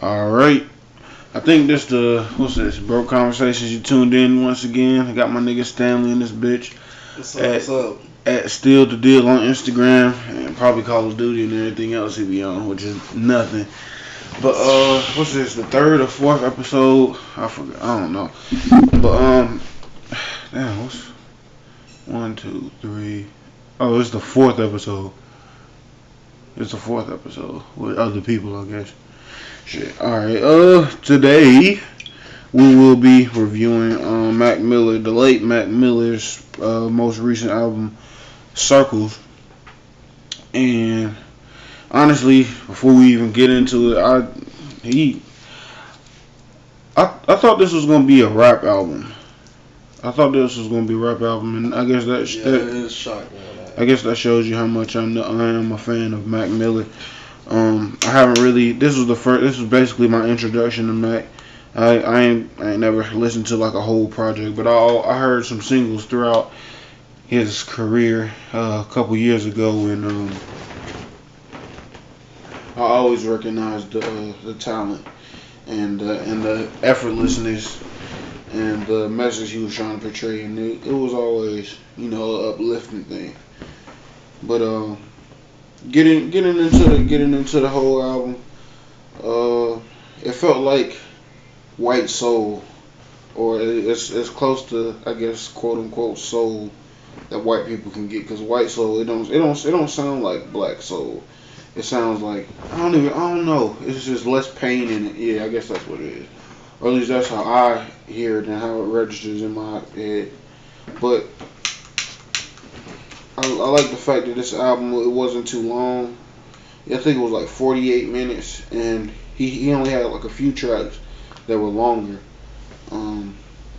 All right. I think this what's this? Broke Conversations. You tuned in once again. I got my nigga Stanley in this bitch What's up? at What's up? at Steal the Deal on Instagram and probably Call of Duty and everything else he be on, which is nothing. But what's this? The third or fourth episode? I forgot. I don't know. But damn, what's one, two, three? Oh, it's the fourth episode. It's the fourth episode with other people, I guess. Shit. All right. Today we will be reviewing Mac Miller, the late Mac Miller's most recent album, Circles. And honestly, before we even get into it, he I thought this was gonna be a rap album. I thought this was gonna be a rap album, and I guess Yeah, it is shocking. I guess that shows you how much I am a fan of Mac Miller. I haven't really. This was the first. This was basically my introduction to Mac. I ain't never listened to like a whole project, but I heard some singles throughout his career a couple years ago, and I always recognized the talent and the effortlessness and the message he was trying to portray, and it was always an uplifting thing. But getting into the whole album, it felt like white soul, or it's close to, I guess, quote unquote soul that white people can get. Because white soul, it don't sound like black soul. It sounds like I don't know. It's just less pain in it. Yeah, I guess that's what it is. Or at least that's how I hear it and how it registers in my head. But I like the fact that this album, it wasn't too long. I think it was like 48 minutes, and he only had like a few tracks that were longer.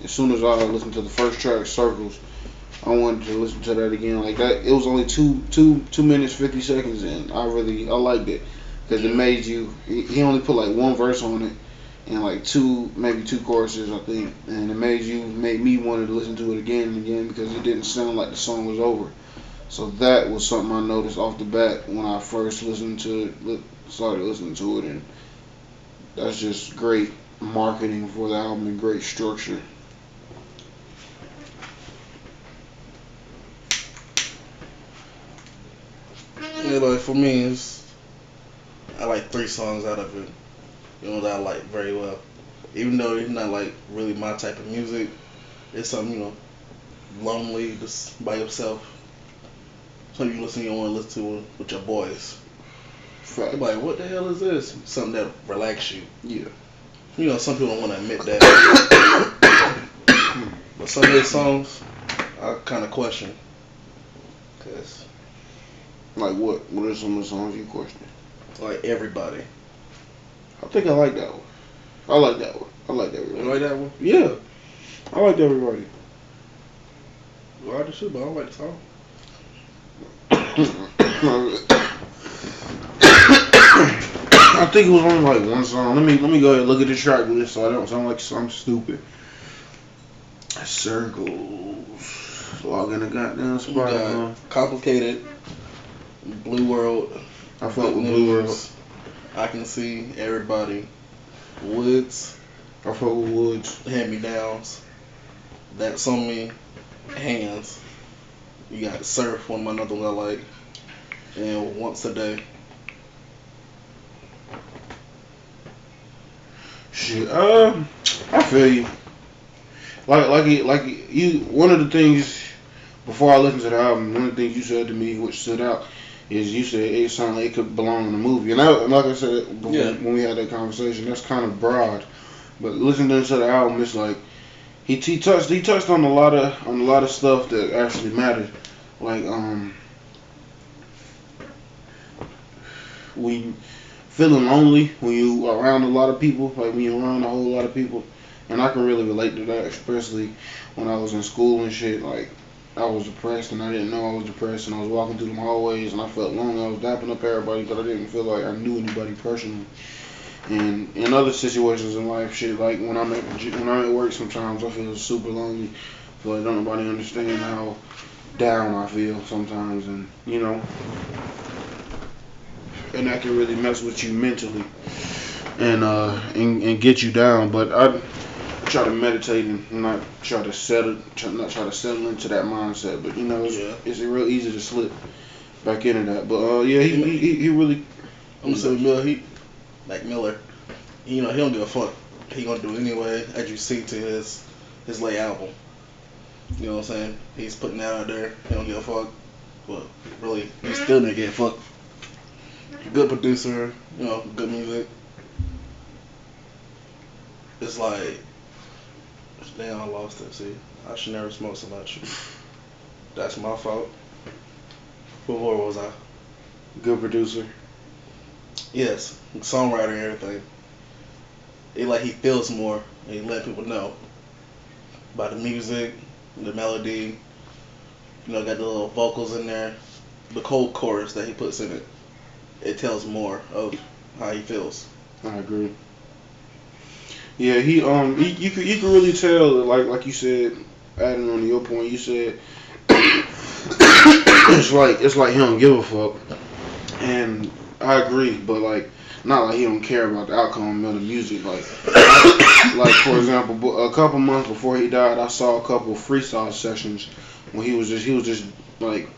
As soon as I listened to the first track, Circles, I wanted to listen to that again. Like that, it was only two minutes 50 seconds, and I liked it because it made you. He only put like one verse on it, and like maybe two choruses, I think, and it made me want to listen to it again and again because it didn't sound like the song was over. So that was something I noticed off the bat when I first started listening to it, and that's just great marketing for the album and great structure. Yeah, like for me, I like three songs out of it. That I like very well. Even though it's not like really my type of music, it's something lonely just by yourself. Something you want to listen to with your boys. You're Facts. like, what the hell is this? Something that relax you. Yeah. Some people don't want to admit that, but some of these songs I kind of question. Cause Like what? What are some of the songs you question? like everybody. I think I like that one. I like that one. I like You everybody. like that one? Yeah, I like everybody. Well, I just should, but I don't like the song. I think it was only like one song. Let me go ahead and look at the track list so I don't sound like I'm stupid. Circles. Log in the goddamn We spot. got Complicated, Blue World, I fuck Good with Blue World. News, I Can See, Everybody, Woods, I fuck with Woods. Hand Me Downs, That's On Me, Hands. You got Surf, one of my another ones I like, and Once a Day. Shit. I feel you. You. One of the things before I listened to the album, one of the things you said to me, which stood out, is you said it sounded like it could belong in a movie. And like I said before, Yeah. when we had that conversation, that's kind of broad. But listening to the album, it's like he touched on a lot of stuff that actually mattered. Like we feeling lonely when you around a lot of people, like when you're around a whole lot of people. And I can really relate to that, especially when I was in school and shit. Like, I was depressed and I didn't know I was depressed, and I was walking through the hallways and I felt lonely. I was dapping up everybody, but I didn't feel like I knew anybody personally. And in other situations in life, shit, like when I'm at work, sometimes I feel super lonely. Feel like don't nobody understand how down I feel sometimes, and that can really mess with you mentally. and get you down. But I try to meditate and not try to not try to settle into that mindset. But Yeah. it's real easy to slip back into that. But yeah, he really. I'm gonna say Miller. Like Miller. He don't give a fuck. He gonna do it anyway. As you see to his late album. You know what I'm saying? He's putting that out there. He don't give a fuck. But really, he still didn't give a fuck. Good producer. Good music. It's like, damn, I lost it. See, I should never smoke so much. That's my fault. What more was I? Good producer. Yes, songwriter and everything. It like he feels more and he let people know about the music, the melody. Got the little vocals in there, the cold chorus that he puts in it. It tells more of how he feels. I agree. Yeah, you could really tell, like you said, adding on to your point, you said it's like he don't give a fuck, and I agree, but like not like he don't care about the outcome of the music. Like for example, a couple months before he died, I saw a couple of freestyle sessions when he was just like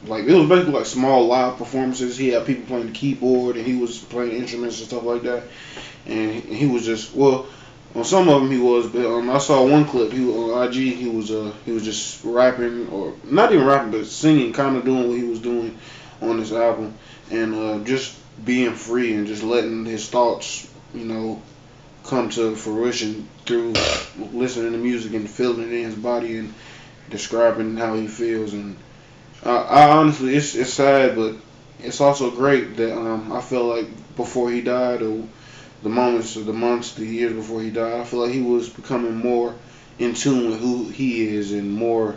it was basically like small live performances. He had people playing the keyboard and he was playing instruments and stuff like that, and he was just on some of them he was, but I saw one clip. He was on IG. He was just rapping, or not even rapping, but singing, kind of doing what he was doing on this album, and just being free and just letting his thoughts, come to fruition through listening to music and feeling it in his body and describing how he feels. And I honestly, it's sad, but it's also great that I feel like before he died, or the moments, or the months, the years before he died, I feel like he was becoming more in tune with who he is and more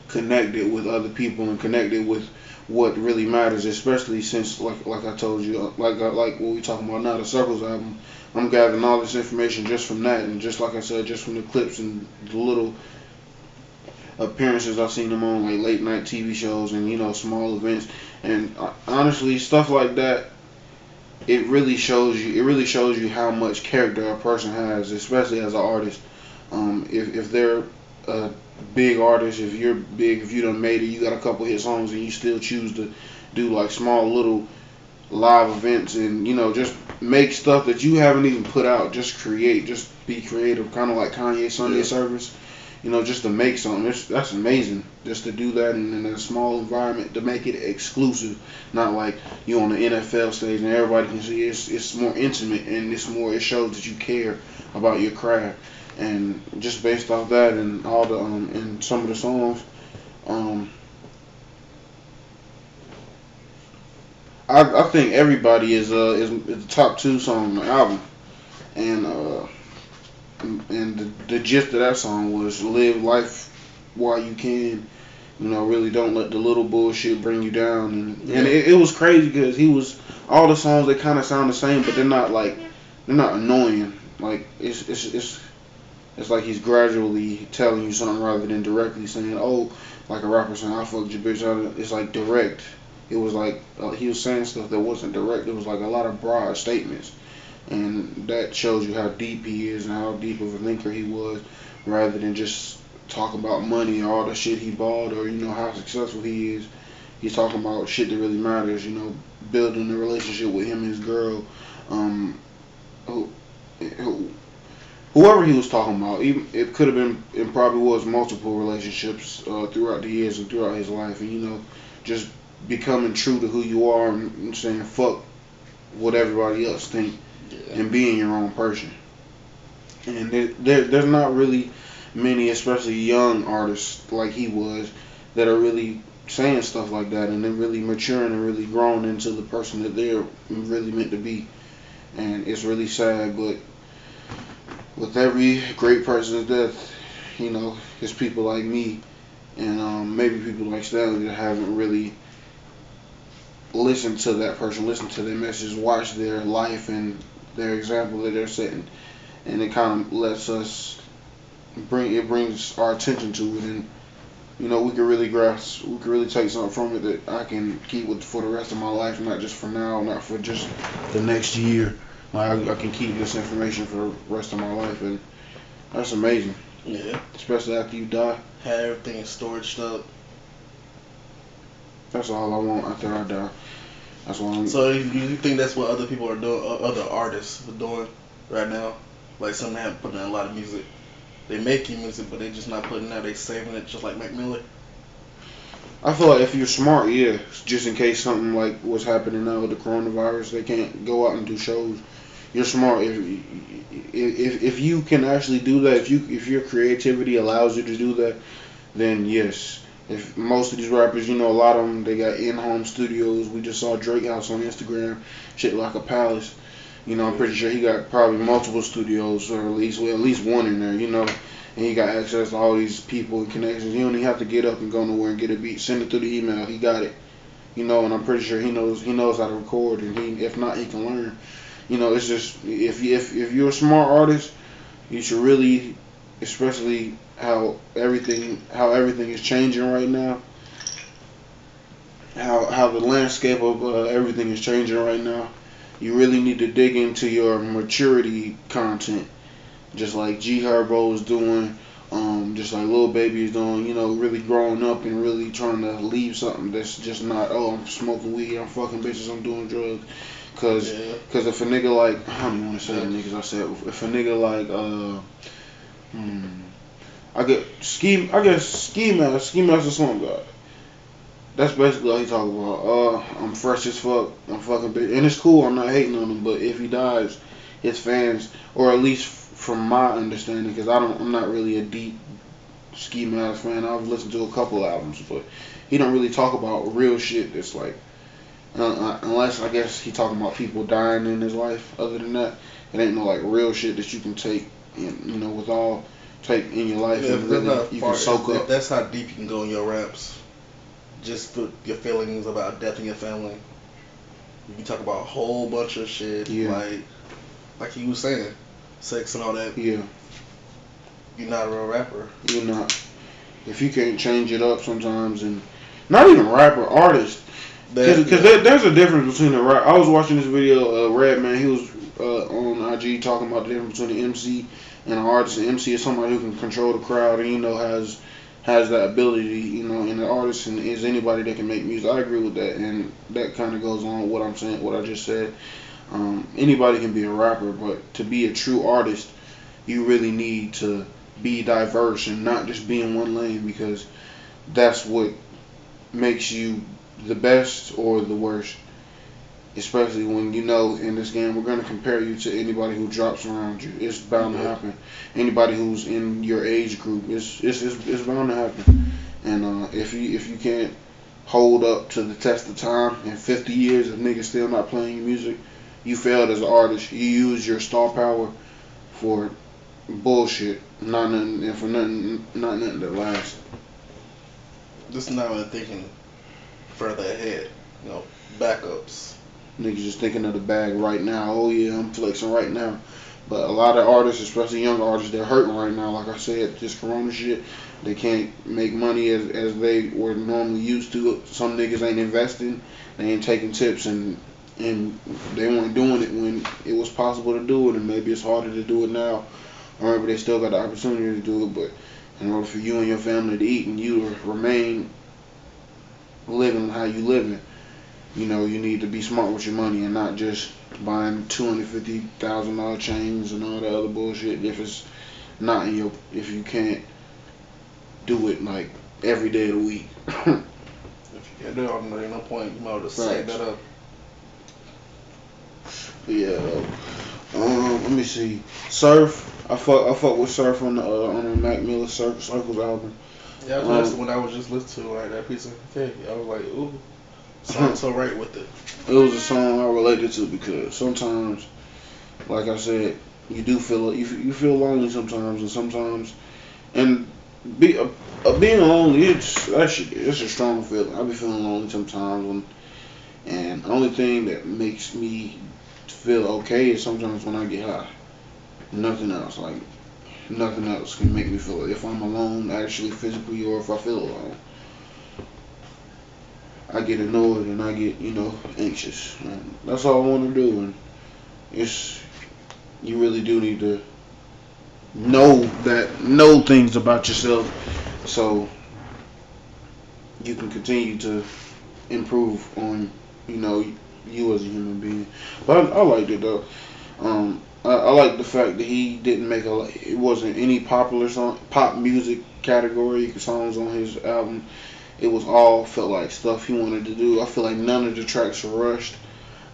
connected with other people and connected with what really matters, especially since like I told you, like what we talking about now, the Circles album. I'm gathering all this information just from that, and just like I said, just from the clips and the little appearances I've seen him on, like late night TV shows and small events. And honestly, stuff like that, it really shows you. It really shows you how much character a person has, especially as an artist. If they're a big artist, if you're big, if you done made it, you got a couple hit songs, and you still choose to do like small little live events, and just make stuff that you haven't even put out. Just create, just be creative, kind of like Kanye Sunday Service. Just to make something. That's amazing. Just to do that in a small environment, to make it exclusive. Not like you on the NFL stage and everybody can see. It's more intimate, and it shows that you care about your craft. And just based off that and all the and some of the songs, um, I think Everybody is the top two song on the album. And the gist of that song was live life while you can. Really don't let the little bullshit bring you down. And it was crazy because he was all the songs, they kind of sound the same, but they're not annoying. Like it's like he's gradually telling you something rather than directly saying, oh, like a rapper saying, I fucked your bitch. It's like direct. It was like he was saying stuff that wasn't direct. It was like a lot of broad statements. And that shows you how deep he is and how deep of a thinker he was, rather than just talk about money or all the shit he bought, or how successful he is. He's talking about shit that really matters. Building a relationship with him and his girl. Who, who, Whoever he was talking about, even it could have been, it probably was multiple relationships throughout the years and throughout his life, and just becoming true to who you are and saying fuck what everybody else think, and being your own person. And there's not really many, especially young artists like he was, that are really saying stuff like that, and then really maturing and really growing into the person that they're really meant to be. And it's really sad, but with every great person's death, it's people like me and maybe people like Stanley that haven't really listened to that person, listened to their message, watched their life and their example that they're setting, and it kind of lets us brings our attention to it, and we can really we can really take something from it that I can keep with for the rest of my life, not just for now, not for just the next year, Like I can keep this information for the rest of my life, and that's amazing. Yeah. Especially after you die. Have everything storaged up. That's all I want after I die. That's what I'm. So you think that's what other people are doing, other artists are doing right now? Like some that have putting out a lot of music. They making music, but they just not putting it out. They saving it, just like Mac Miller. I feel like if you're smart, yeah, just in case something like what's happening now with the coronavirus, they can't go out and do shows. You're smart if you can actually do that. If your creativity allows you to do that, then yes. If most of these rappers, a lot of them, they got in-home studios. We just saw Drake house on Instagram, shit like a palace. I'm pretty sure he got probably multiple studios, or at least one in there. And he got access to all these people and connections. He don't even have to get up and go nowhere and get a beat. Send it through the email. He got it. And I'm pretty sure he knows how to record. And if not, he can learn. It's just if you're a smart artist, you should really, especially how everything is changing right now. How the landscape of everything is changing right now. You really need to dig into your maturity content, just like G Herbo is doing, just like Lil Baby is doing. Really growing up and really trying to leave something that's just not, oh, I'm smoking weed, I'm fucking bitches, I'm doing drugs. Cause if a nigga like, I don't even want to say the niggas I said. If a nigga like I guess Ski Mask or Slump God. That's basically all he talking about. I'm fresh as fuck. I'm fucking bitch, and it's cool. I'm not hating on him, but if he dies, his fans, or at least from my understanding, because I'm not really a deep Ski Mask fan. I've listened to a couple albums, but he don't really talk about real shit. That's like, unless I guess he talking about people dying in his life. Other than that, it ain't no like real shit that you can take, with all take in your life, Yeah, and really you can soak up. That's how deep you can go in your raps. Just put your feelings about death in your family. You can talk about a whole bunch of shit, Yeah. like he was saying, sex and all that. Yeah. You're not a real rapper. You're not. If you can't change it up sometimes, and not even rapper, artist. Because there's a difference between a rap. I was watching this video, Redman. He was on IG talking about the difference between an MC and an artist. An MC is somebody who can control the crowd and has that ability. And an artist is anybody that can make music. I agree with that, and that kind of goes on with what I'm saying, what I just said. Anybody can be a rapper, but to be a true artist, you really need to be diverse and not just be in one lane, because that's what makes you the best or the worst. Especially when in this game we're gonna compare you to anybody who drops around you. It's bound to happen. Anybody who's in your age group, it's bound to happen. And if you can't hold up to the test of time, in 50 years of niggas still not playing your music, you failed as an artist. You use your star power for bullshit, not nothing, and for nothing that lasts. Just not even thinking further ahead. Backups. Niggas just thinking of the bag right now. Oh yeah, I'm flexing right now. But a lot of artists, especially young artists, they're hurting right now. Like I said, this corona shit, they can't make money as they were normally used to. Some niggas ain't investing, they ain't taking tips, and they weren't doing it when it was possible to do it. And maybe it's harder to do it now, or maybe they still got the opportunity to do it. But in order for you and your family to eat and you to remain living how you living, you need to be smart with your money and not just buying $250,000 chains and all that other bullshit. If you can't do it like every day of the week. If you can't do it, there's no point. You might as well save that up. Yeah. Let me see. Surf. I fuck with Surf on the Mac Miller Circles album. Yeah, that's the one I was just listening to, like that piece of cake. I was like, ooh, sounds so right with it. It was a song I related to because sometimes, like I said, you do feel you feel lonely sometimes, and being lonely, it's a strong feeling. I be feeling lonely sometimes, and the only thing that makes me feel okay is sometimes when I get high. Nothing else, like nothing else can make me feel if I'm alone, actually physically, or if I feel alone. I get annoyed and I get anxious. And that's all I want to do. And it's you really do need to know things about yourself so you can continue to improve on you as a human being. But I liked it though. I like the fact that he didn't make it wasn't any popular pop music category songs on his album. It was all felt like stuff he wanted to do. I feel like none of the tracks were rushed.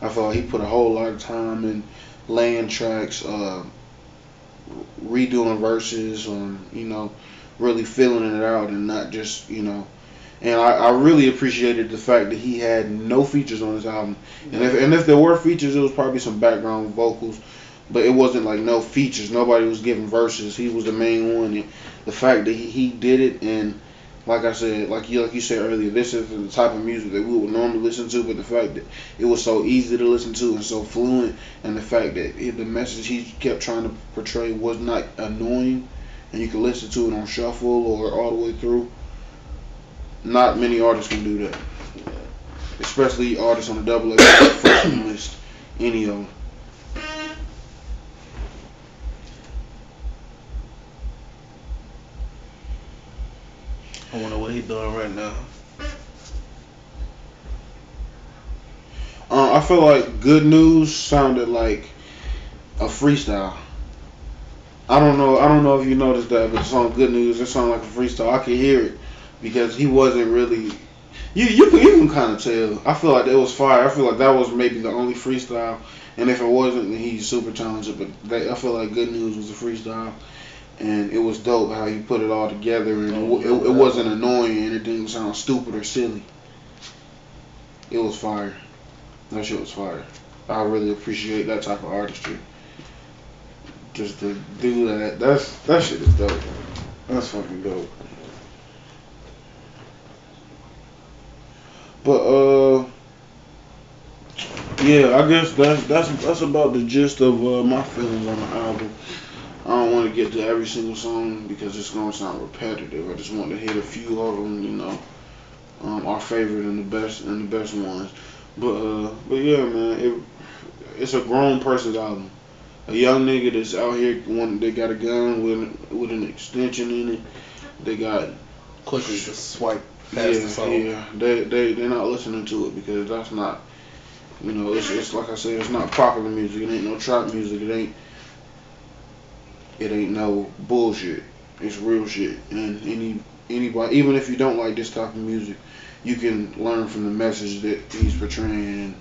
I feel like he put a whole lot of time in laying tracks, redoing verses, really filling it out and not just. And I really appreciated the fact that he had no features on his album. And if there were features, it was probably some background vocals. But it wasn't like no features. Nobody was giving verses. He was the main one. And the fact that he did it, and like I said, like you said earlier, this is the type of music that we would normally listen to. But the fact that it was so easy to listen to and so fluent, and the fact that the message he kept trying to portray was not annoying, and you could listen to it on shuffle or all the way through. Not many artists can do that, especially artists on the double A freshman list. Any of them. I wonder what he doing right now. I feel like Good News sounded like a freestyle. I don't know. I don't know if you noticed that, but the song Good News, it sounded like a freestyle. I could hear it because he wasn't really. You can kind of tell. I feel like it was fire. I feel like that was maybe the only freestyle, and if it wasn't, then he's super talented. But I feel like Good News was a freestyle, and it was dope how he put it all together, and it wasn't annoying, and it didn't sound stupid or silly. It was fire. That shit was fire. I really appreciate that type of artistry. Just to do that shit is dope. That's fucking dope. But yeah, I guess that's about the gist of my feelings on the album. I don't want to get to every single song because it's gonna sound repetitive. I just want to hit a few of them, our favorite and the best ones. But yeah, man, it's a grown person's album. A young nigga that's out here, they got a gun with an extension in it. They got quickly just swipe past the song. Yeah, they're not listening to it because that's not, it's like I said, it's not popular music. It ain't no trap music. It ain't no bullshit. It's real shit. And anybody, even if you don't like this type of music, you can learn from the message that he's portraying. And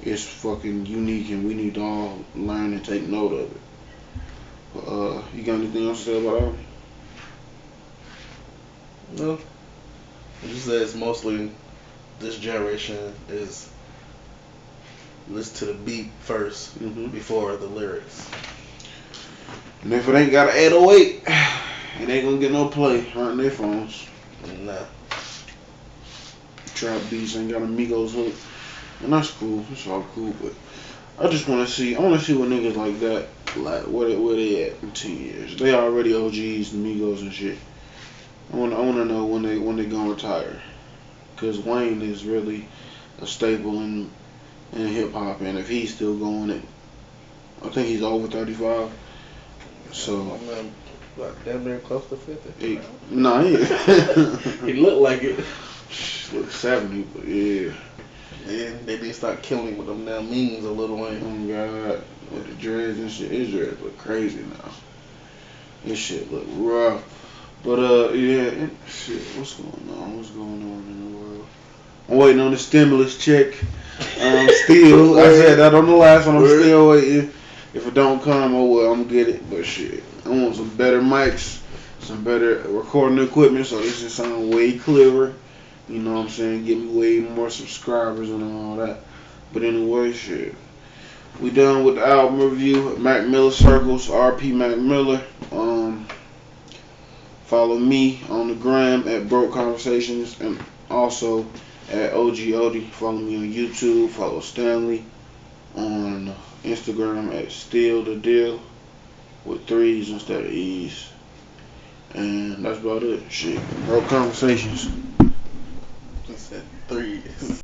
it's fucking unique, and we need to all learn and take note of it. You got anything else to say about that? No. Just that it's mostly this generation is listen to the beat first before the lyrics. And if it ain't got an 808, it ain't gonna get no play on their phones. Nah. Trap beats ain't got a Migos hook. And that's cool. It's all cool, but I want to see what niggas like that, like where they at in 10 years. They already OGs, the Migos and shit. I want to know when they gonna retire, cause Wayne is really a staple in hip hop, and if he's still going, I think he's over 35. So like damn near close to 50. Nah, he he looked like it. Look 70, but yeah. And they did start killing him with them damn memes a little way. Oh God, with the dreads and shit, his dreads look crazy now. This shit look rough. But yeah, shit. What's going on? What's going on in the world? I'm waiting on the stimulus check. Still, I said that on the last one. I'm still waiting. If it don't come, oh well, I'm gonna get it. But shit, I want some better mics, some better recording equipment, so this should sound way clearer. You know what I'm saying? Get me way more subscribers and all that. But anyway, shit. We done with the album review. Mac Miller Circles, RP Mac Miller. Follow me on the gram at Broke Conversations and also at OG Odie. Follow me on YouTube. Follow Stanley on Instagram at Steal the Deal with 3's instead of E's. And that's about it. Shit. Broke Conversations. He said 3's.